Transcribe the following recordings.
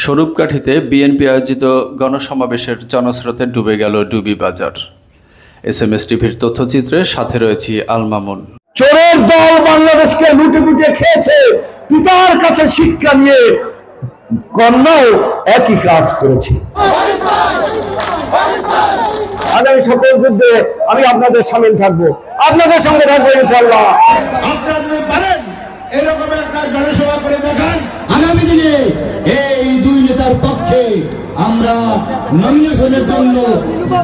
স্বরূপকাঠিতে BNP আয়োজিত গণসমাবেশের জনস্রোতে ডুবে গেল ডুবি বাজার। এসএমএস টিভির তথ্যচিত্রে সাথে রয়েছি আল মামুন। চোরের দল বাংলাদেশকে লুটে পুটে খেয়েছে, পিতার কাছে শিক্ষা নিয়ে কন্যাও একই কাজ করেছে। আগামী সকল যুদ্ধে আমি আপনাদের সামিল থাকবো, আপনাদের সঙ্গে থাকবো ইনশাআল্লাহ। আপনারা পারেন এরকম একটা জনসভা করে দেখান। আগামী দিনে এই দুই নেতার পক্ষে আমরা নমিনেশনের জন্য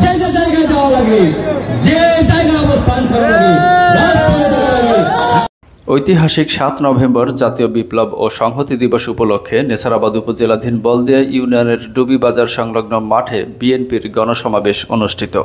যে যে জায়গায় যাওয়া লাগে, যে জায়গায় অবস্থান করা লাগে, ঐতিহাসিক ৭ নভেম্বর জাতীয় বিপ্লব ও সংহতি দিবস উপলক্ষে নেছারাবাদ উপজেলাধীন বলদিয়া ইউনিয়নের ডুবি বাজার সংলগ্ন মাঠে বিএনপির গণসমাবেশ অনুষ্ঠিত।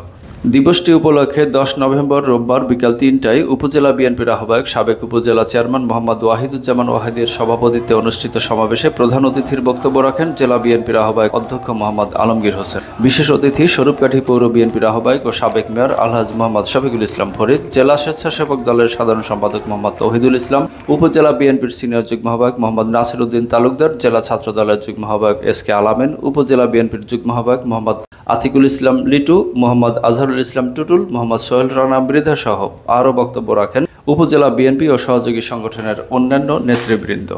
দিবসটি উপলক্ষে ১০ নভেম্বর রোববার বিকাল ৩টায় উপজেলা বিএনপির আহ্বায়ক সাবেক উপজেলা চেয়ারম্যান মোহাম্মদ ওয়াহিদুজ্জামান ওয়াহিদের সভাপতিত্বে অনুষ্ঠিত সমাবেশে প্রধান অতিথির বক্তব্য রাখেন জেলা বিএনপির আহ্বায়ক অধ্যক্ষ মোহাম্মদ আলমগীর হোসেন। বিশেষ অতিথি স্বরূপকাঠি পৌর বিএনপির আহ্বায়ক ও সাবেক মেয়র আলহাজ মোহাম্মদ শফিকুল ইসলাম ফরিদ, জেলা স্বেচ্ছাসেবক দলের সাধারণ সম্পাদক মোহাম্মদ তৌহিদুল ইসলাম, উপজেলা বিএনপির সিনিয়র যুগ্ম আহ্বায়ক মোহাম্মদ নাসির উদ্দিন তালুকদার, জেলা ছাত্র দলের যুগ্ম আহ্বায়ক এসকে আলামিন, উপজেলা বিএনপির যুগ্ম আহ্বায়ক মোহাম্মদ আতিকুল ইসলাম লিটু, মোহাম্মদ আজহারুল ইসলাম টুটুল, মোহাম্মদ সোহেল রানা মৃধা সহ আরও বক্তব্য রাখেন উপজেলা বিএনপি ও সহযোগী সংগঠনের অন্যান্য নেতৃবৃন্দ।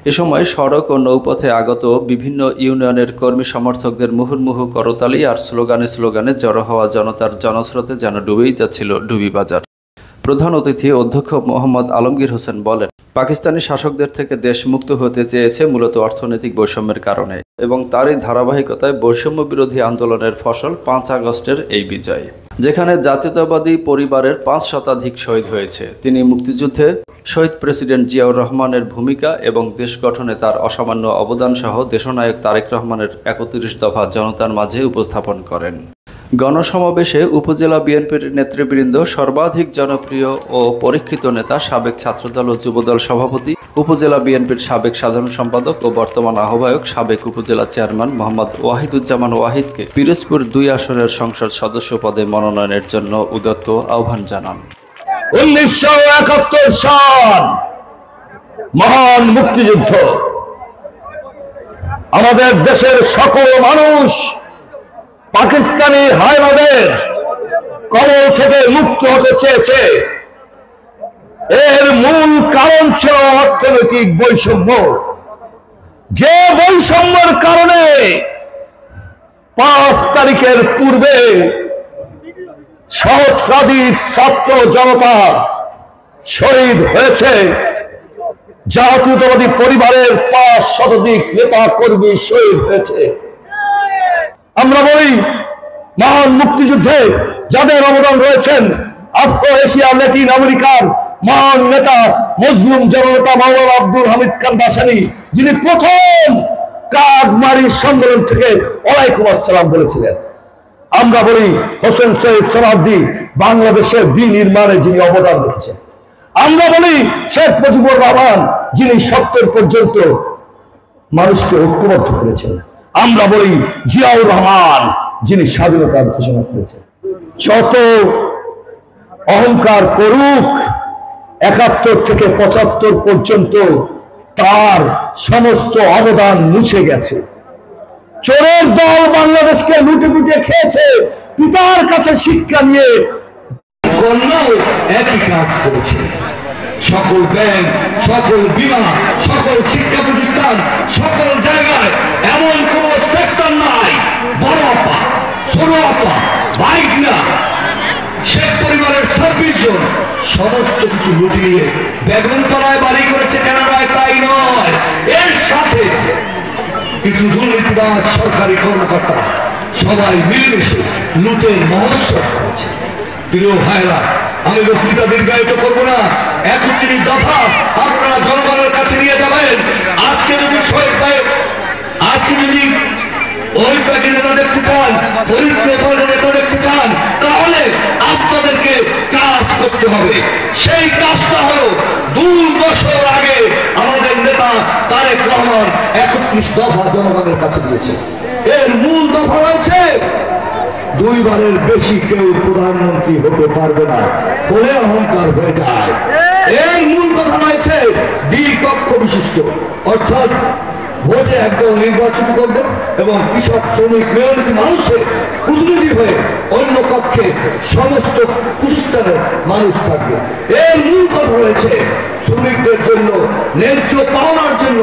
এ সময় সড়ক ও নৌপথে আগত বিভিন্ন ইউনিয়নের কর্মী সমর্থকদের মুহুর্মুহু করতালি আর স্লোগানে জড়ো হওয়া জনতার জনস্রোতে যেন ডুবেই যাচ্ছিল ডুবি বাজার। প্রধান অতিথি অধ্যক্ষ মোহাম্মদ আলমগীর হোসেন বলেন, পাকিস্তানি শাসকদের থেকে দেশ মুক্ত হতে চেয়েছে মূলত অর্থনৈতিক বৈষম্যের কারণে এবং তারই ধারাবাহিকতায় বৈষম্য বিরোধী আন্দোলনের ফসল ৫ আগস্টের এই বিজয়, যেখানে জাতীয়তাবাদী পরিবারের ৫ শতাধিক শহীদ হয়েছে। তিনি মুক্তিযুদ্ধে শহীদ প্রেসিডেন্ট জিয়াউর রহমানের ভূমিকা এবং দেশ গঠনে তার অসামান্য অবদান সহ দেশনায়ক তারেক রহমানের ৩১ দফা জনতার মাঝে উপস্থাপন করেন। গণসমাবেশে উপজেলা বিএনপির নেতৃবৃন্দ, সর্বাধিক জনপ্রিয় ও পরীক্ষিত নেতা সাবেক ছাত্রদল ও যুবদল সভাপতি, উপজেলা বিএনপির সাবেক সাধারণ সম্পাদক ও বর্তমান আহ্বায়ক সাবেক উপজেলা চেয়ারম্যান মোহাম্মদ ওয়াহিদুজ্জামান ওয়াহিদকে পিরোজপুর ২ আসনের সংসদ সদস্য পদে মনোনয়নের জন্য উদাত্ত আহ্বান জানান। ১৯৭১ সাল মহান মুক্তিযুদ্ধ, আমাদের দেশের সকল মানুষ পাকিস্তানি হায়নাদের কবল থেকে মুক্ত হতে চেয়েছে। এর মূল কারণ ছিল অর্থনৈতিক বৈষম্য, যে বৈষম্যের কারণে ৫ তারিখের পূর্বে সহস্রাধিক ছাত্র জনতা শহীদ হয়েছে, জাতীয়তাবাদী পরিবারের ৫ শতাধিক নেতা কর্মী শহীদ হয়েছে। আমরা বলি, মহান মুক্তিযুদ্ধে যাদের অবদান রয়েছেন, আফ্রো এশিয়া ল্যাটিন আমেরিকার মহান নেতা মজলুম জননেতা মাওলানা আব্দুল হামিদ খান ভাসানী, যিনি প্রথম কাঠমারি সম্মেলন থেকে ওয়ালাইকুম আসসালাম বলেছিলেন। আমরা বলি, হোসেন শহীদ সোহরাওয়ার্দী বাংলাদেশের বিনির্মাণে যিনি অবদান রেখেছেন। আমরা বলি, শেখ মুজিবুর রহমান, যিনি ৭০ পর্যন্ত মানুষকে ঐক্যবদ্ধ করেছেন। আমরা বলি, জিয়াউর রহমান, যিনি স্বাধীনতার ঘোষণা করেছেন। যত অহংকার করুক, ৭১ থেকে ৭৫ পর্যন্ত তার সমস্ত অবদান মুছে গেছে। চোরের দল বাংলাদেশকে লুটে পুটে খেয়েছে, পিতার কাছে শিক্ষা নিয়ে কন্যাও একই কাজ করেছে। সকল ব্যাংক, সকল বীমা, সকল শিক্ষা প্রতিষ্ঠান, সকল জায়গায় এমন কোন সেক্টর নাই, বড় আপা, ছোট আপা, বাইক না, শেখ পরিবারের ২৬ জন সমস্ত কিছু লুটে নিয়ে বেগমতলায় বাড়ি করেছে কানাডায়, তাই নয়, এর সাথে কিছু দুর্নীতিবাজ সরকারি কর্মকর্তা সবাই মিলেমিশে লুটের মহোৎসব করেছে। প্রিয় ভাইরা, আমি বক্তৃতা দীর্ঘায়িত করবো না, ৩১ দফা আপনারা জনগণের কাছে নিয়ে যাবেন। আজকে যদি শহীদ ভাই, আজকে যদি ওই প্যাকেট নেতা দেখতে চান, ফরিদপুর নেতা দেখতে চান, তাহলে আপনাদেরকে কাজ করতে হবে। সেই কাজটা হলো ২ বছর আগে আমাদের নেতা তারেক রহমান ৩১ দফা জনগণের কাছে দিয়েছে। এর মূল দফা রয়েছে, ২ বারের বেশি কেউ প্রধানমন্ত্রী হতে পারবে না বলে অহংকার হয়ে যায়। এই মূল কথা রয়েছে দ্বিকক্ষ বিশিষ্ট, অর্থাৎ ভোটে একদল নির্বাচন করবে এবং কৃষক শ্রমিক মেয়রিটি মানুষের প্রতিনিধি হয়ে অন্য পক্ষে সমস্ত প্রতিষ্ঠানের মানুষ থাকবে। এর মূল কথা রয়েছে শ্রমিকদের জন্য ন্যায্য পাওনার জন্য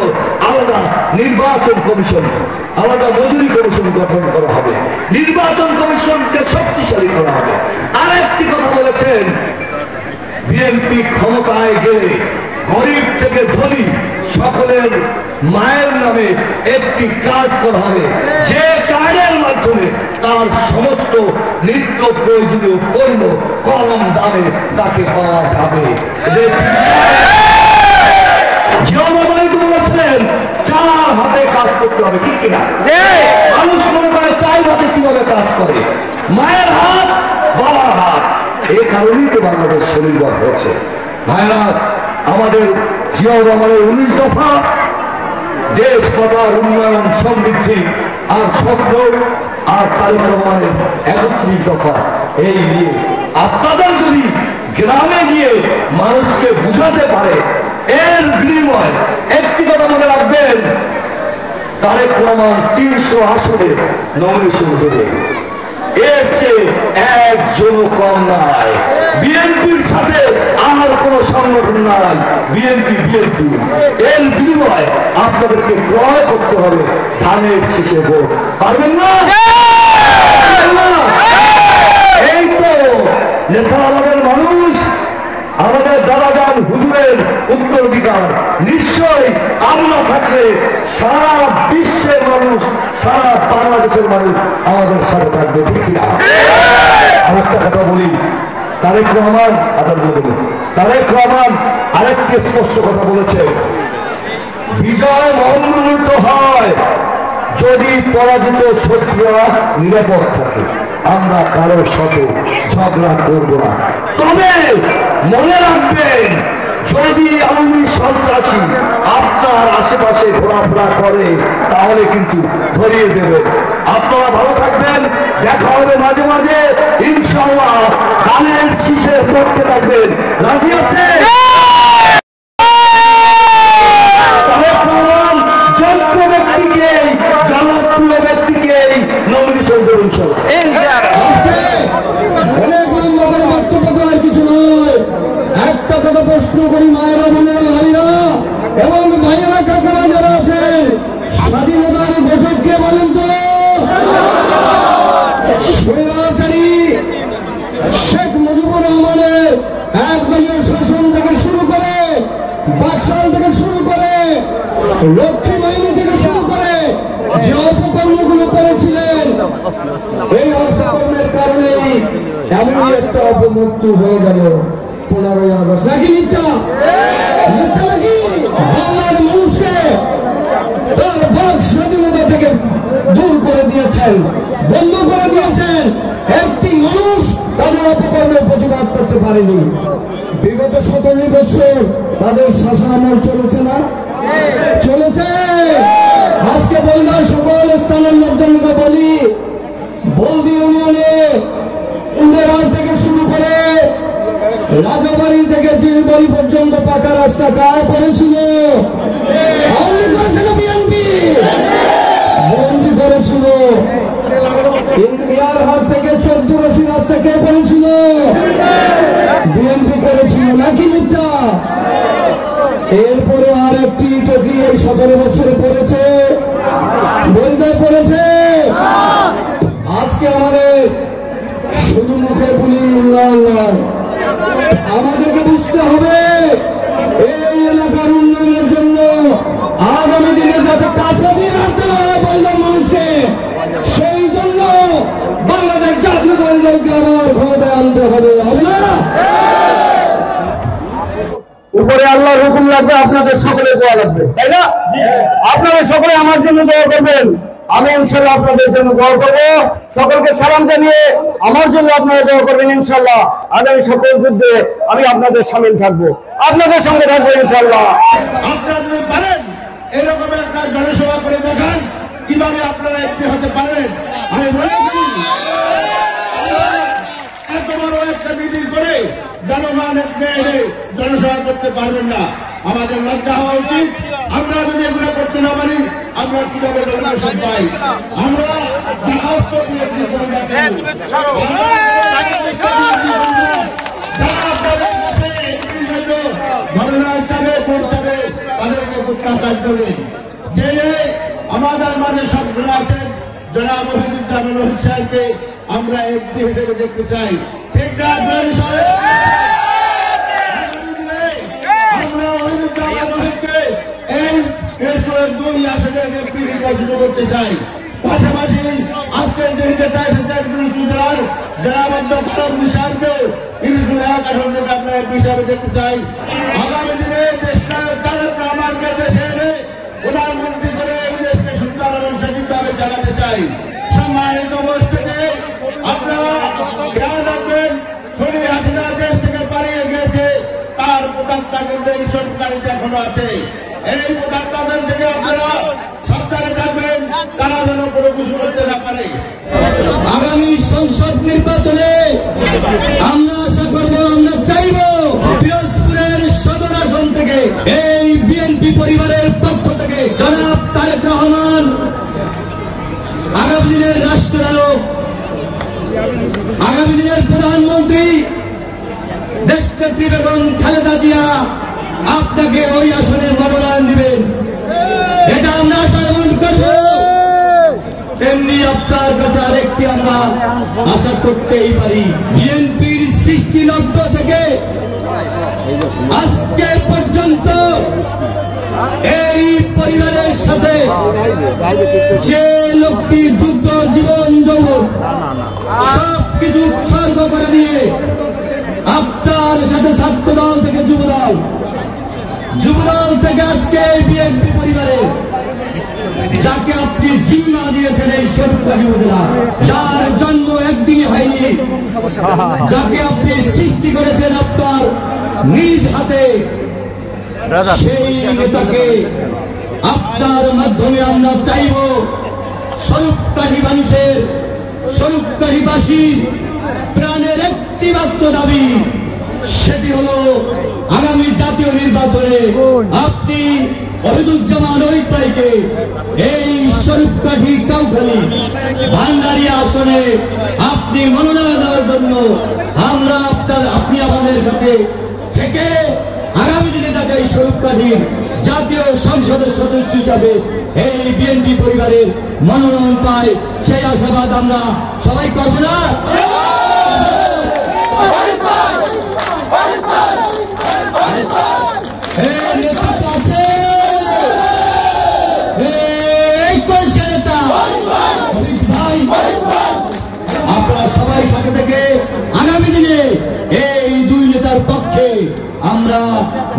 আলাদা নির্বাচন কমিশন, আলাদা মজুরি কমিশন গঠন করা হবে, নির্বাচন কমিশনকে শক্তিশালী করা হবে। আর একটি কথা বলেছেন, বিএনপি ক্ষমতায় গেলে গরিব থেকে ধনী সকলের মায়ের নামে একটি কার্ড করা হবে, যে কার্ডের মাধ্যমে তার সমস্ত নিত্য প্রয়োজনীয় পণ্য কম দামে তাকে পাওয়া যাবে। বলেছিলেন 4 হাতে কাজ করতে হবে, ঠিক কিনা? মানুষ মনে করে 4 হাতে কিভাবে কাজ করে, মায়ের হাত বাবার হাত। এই কারণেই তো বাংলাদেশ স্বনির্ভর হয়েছে। ভাইরা, আমাদের জিয়াউর রহমানের 19 দফা দেশ পাতার উন্নয়ন সমৃদ্ধি আর স্বপ্ন, আর তারেক রহমানের 31 দফা, এই নিয়ে আপনাদের যদি গ্রামে গিয়ে মানুষকে বুঝাতে পারে, এর বিনিময় একটি কথা মনে রাখবেন, তারেক রহমান 300 আসনে নমিনেশন দেবে, এর চেয়ে একজনও কম নাই। বিএনপির সাথে আর কোন সংগঠন নাই, বিএনপি এর বিনিময় আপনাদেরকে ক্রয় করতে হবে ধানের শীষে ভোট। পারবেন না? এই তো নেশাবাদের মানুষ, আমাদের দাদাজান হুজুরের উত্তরাধিকার। নিশ্চয়ই আমরা থাকলে সারা বিশ্বের মানুষ, সারা বাংলাদেশের মানুষ আমাদের সাথে থাকবে, ঠিক কিনা? আরেকটা কথা বলি, তারেক রহমান আরেকটি স্পষ্ট কথা বলেছে, বিজয় মনোনীত হয় যদি পরাজিত শত্রুরা নিরাপদ থাকে, আমরা কারোর সাথে ঝগড়া করব না। তবে মনে রাখবেন, যদি আওয়ামী সন্ত্রাসী আপনার আশেপাশে ঘোরাফেরা করে তাহলে কিন্তু ধরিয়ে দেবে। আপনারা ভালো থাকবেন, দেখা হবে মাঝে মাঝে ইনশাআল্লাহ। ধানের শীষের পক্ষে থাকবেন, রাজি আছে? যোগ্য ব্যক্তিকে, জনপ্রিয় ব্যক্তিকে নমিনেশন করুন। একটা কথা প্রশ্ন করি, মায়েরা, বোনেরা, ভাইরা এবং ভাইয়েরা, কাকারা যারা আছে, স্বাধীনতার ঘোষক কে বলেন তো? স্বৈরাচারী শেখ মুজিবুর রহমানের একদলীয় শাসন থেকে শুরু করে, বাকশাল থেকে শুরু করে, লক্ষ্মী বাহিনী থেকে শুরু করে যে অপকর্মগুলো করেছিলেন, এই অপকর্মের কারণেই এমন একটা অপমৃত্যু হয়ে গেল 15ই আগস্ট। নাকি মিথ্যা? নাকি বাংলার মানুষকে তার বাক স্বাধীনতা থেকে দূর করে দিয়েছেন, বন্ধ করে দিয়েছেন। একটি মানুষ তাদের অপকর্মের প্রতিবাদ করতে পারেনি। বিগত 17 বছর তাদের শাসনামল চলেছে না? চলেছে। আজকে বললাম সকল স্থানের লোকজনকে বলি, বলদি ইউনিয়নে ইন্দিরা থেকে শুরু করে রাজাবাড়ি থেকে জিলবাড়ি পর্যন্ত পাকা রাস্তা কাজ করেছিল, বিএনপি বন্দি করেছিল। ইন্দিরার হাট থেকে 14 রশি রাস্তা কে করেছিল? বিএনপি করেছিল। নাকি মিথ্যা? এরপরে আর একটি টকি এই 17 বছরে পড়েছে, বলদায় পড়েছে। আজকে আমাদের শুধু মুখে বলি উন্নয়ন নয়, আমাদেরকে বুঝতে হবে এই এলাকার উন্নয়নের জন্য আগামী দিনে যাতে কাছে দিয়ে রাখতে হবে বললাম মানুষকে, সেই জন্য বাংলাদেশ জাতীয় দলকে আবার ক্ষমতায় আনতে হবে। হবে না? উপরে আল্লাহর হুকুম লাগবে, আপনাদের সকলে দোয়া লাগবে, তাই না? আপনারা সকলে আমার জন্য দোয়া করবেন, আমি ইনশাআল্লাহ আপনাদের জন্য দোয়া করব। সকলকে সালাম জানিয়ে আমার জন্য আপনারা দোয়া করবেন। ইনশাআল্লাহ আগামী সকল যুদ্ধে আমি আপনাদের সামিল থাকবো, আপনাদের সঙ্গে থাকবো ইনশাআল্লাহ। আপনারা যদি পারেন এরকম একটা জনসভা করে দেখান কিভাবে আপনারা একটি হতে পারেন। আমি বলেছি এত বড় একটা মিটিং করে জনগণ জনসভা করতে পারবেন না, আমাদের লজ্জা হওয়া উচিত। আমরা যদি এগুলো করতে না পারি আমরা কিভাবে নমিনেশন পাই? আমরা দরখাস্ত দিয়ে কি করব? যারা আপনাদের কাছে এমপির জন্য মনোনয়ন চাবে, ভোট চাবে, তাদেরকে প্রত্যাখ্যান করবে। যে আমাদের মাঝে সবগুলো আছেন জনাব মহিদুজ্জামান রহিত সাহেবকে আমরা এমপি হিসেবে দেখতে চাই। ঠিক না? আমরা মহিদুজ্জামান রহিতকে এই 2 আসনে এমপি নির্বাচিত করতে চাই। পাশাপাশি আজকের যে নেতা এসেছেন জেলার জনাব খরম নিশানকে 1 আসন থেকে আমরা এমপি হিসাবে দেখতে চাই। আগামী দিনে দেশের তারেক রহমানকে দেশে এনে প্রধানমন্ত্রী করে এই দেশকে সুন্দর এবং সঠিকভাবে চালাতে চাই। সম্মানিত উপস্থিতি, আপনারা খেয়াল রাখবেন, শরীর হাসিনা দেশ থেকে পালিয়ে গিয়েছে, তার প্রধানতা কিন্তু এই সরকারিতে এখনো আছে। এই প্রধানতাদের থেকে আপনারা সরকারে থাকবেন, তারা যেন কোনো কিছু করতে না পারে। আগামী সংসদ নির্বাচনে আমরা আশা করব, আমরা চাইব পিরোজপুরের সদর আসন থেকে এই বিএনপি পরিবারের পক্ষ থেকে জনাব তারেক রহমান আগামী দিনের রাষ্ট্রনায়ক, আগামী দিনের প্রধানমন্ত্রী দেশনেত্রী বেগম খালেদা জিয়া আপনাকে ওই আসনে মনোনয়ন দিবেন, এটা আমরা আশা করব। তেমনি আপনার কাছে আরেকটি আমরা আশা করতেই পারি, বিএনপির সৃষ্টিলগ্ন থেকে আজকে পর্যন্ত এই পরিবারের সাথে যে লোকটি যুদ্ধ জীবন যৌবন সবকিছু উৎসর্গ করে দিয়ে আপনার সাথে ছাত্রদল থেকে যুবদল থেকে আজকে বিএনপি পরিবারে যাকে আপনি জিম্মা দিয়েছেন এই শরীফবাড়ি উপজেলা, যার জন্ম একদিনই হয়নি, যাকে আপনি সৃষ্টি করেছেন আপনার নিজ হাতে, সেই নেতাকে আপনার মাধ্যমে আমরা চাইব শরীফবাড়ি মানুষের, শরীফবাড়িবাসীর প্রাণের একটি মাত্র দাবি, সেটি হলো আগামী জাতীয় নির্বাচনে আপনি ওহিদুজ্জামান রহিত ভাইকে এই শরীফকাঠি কাউখালী ভান্ডারিয়া আসনে আপনি মনোনয়ন দেওয়ার জন্য আমরা আপনি আমাদের সাথে থেকে আগামী দিনে যাতে এই শরীফকাঠির জাতীয় সংসদের সদস্য হিসাবে এই বিএনপি পরিবারের মনোনয়ন পায়, সেই আশাবাদ আমরা সবাই করব না? আপনারা সবাই সাথে থেকে আগামী দিনে এই 2 নেতার পক্ষে আমরা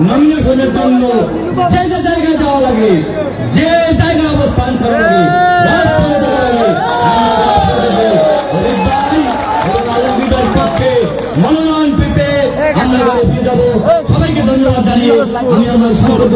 নমিনেশনের জন্য যে যে জায়গায় যাওয়া লাগে, যে জায়গায় অবস্থান করা লাগে, পক্ষে মনোনয়ন পেতে আমরা যাবো। সবাইকে ধন্যবাদ জানিয়ে আমি আমার সংকল্প